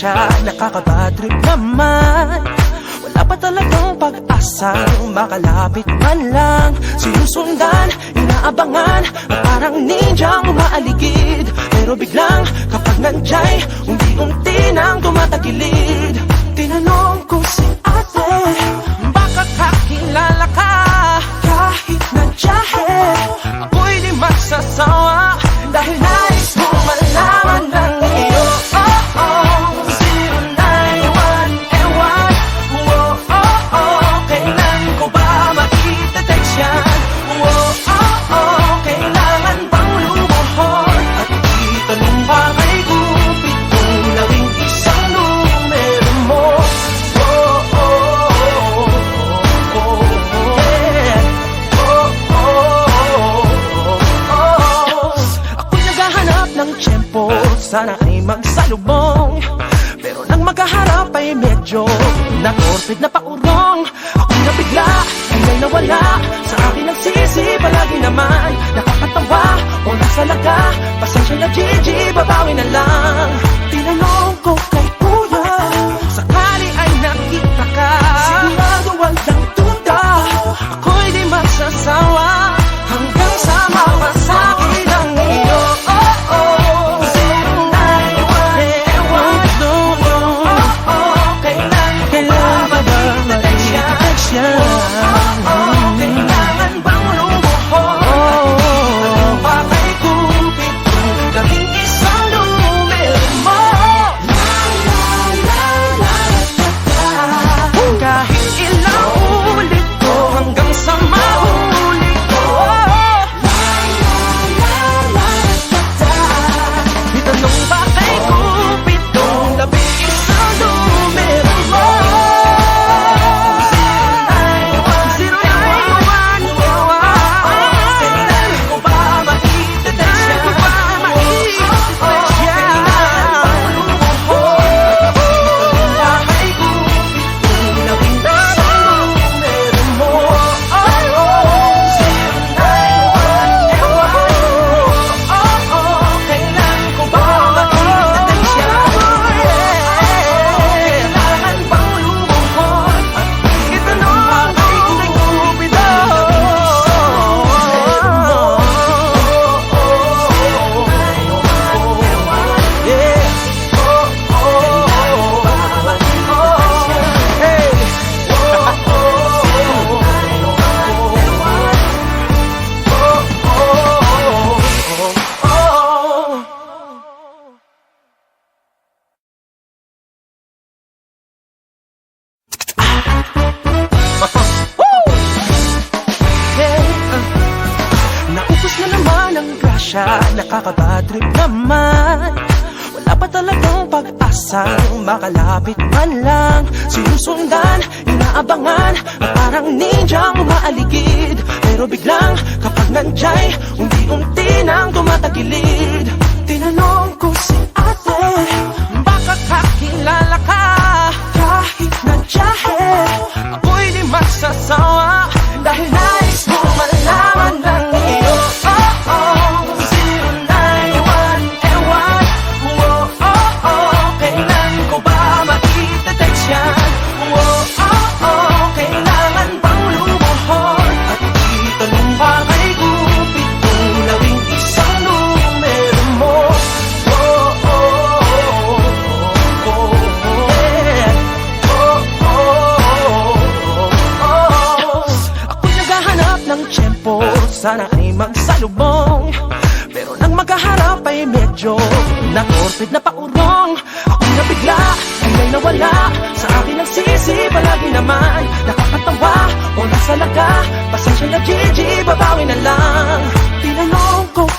grasya, nakakabad trip naman. Wala pa talagang pag-asang makalapit man lang. Sinusundan, inaabangan, parang ninjang umaaligid. Pero biglang kapag nandyay, unti-unti nang tumatagilid. Tinanong ko si ate, baka kakilala ka? Kahit nandiyahe, ako'y di magsasawa. Dahil nais mo malaman ng iyo. Sana ay magsalubong, pero nang magkaharap ay medyo nakorpid na paurong. Ako'y nabigla, bigay nawala, sa akin nagsisi palagi naman. Nakakatawa o nasa laga, pasensya na Gigi, babawi na lang. Tinanong ko kay kuya, sakali ay nakita ka. Sigurado walang duda, ako'y di magsasawa hanggang sa mawasakin ang iyo. Kailangan bang lumuhod? Bakay kupit kung gawing isang numero mo. Kahit ilang ulit ko hanggang sa mahuli ko. Itanong bakay kupit kung gawing isang numero mo. Nakakabad trip naman. Wala pa talagang pag-asang makalapit man lang. Sinusundan, inaabangan, parang ninjang umaaligid. Pero biglang kapag nandyay, unti-unti nang tumatagilid. Tinanong ko si ate, baka kakilala ka? Kahit nandiyahe, ako'y di magsasawa. Dahil nais mo malaman ng iyo. Sana ay magsalubong, pero nang magkaharap ay medyo nakorpid na paurong. Ako'y nabigla, bigay nawala, sa akin nagsisi palagi naman. Nakakatawa o nasa laga, pasensya na Gigi, babawi na lang. Tinanong ko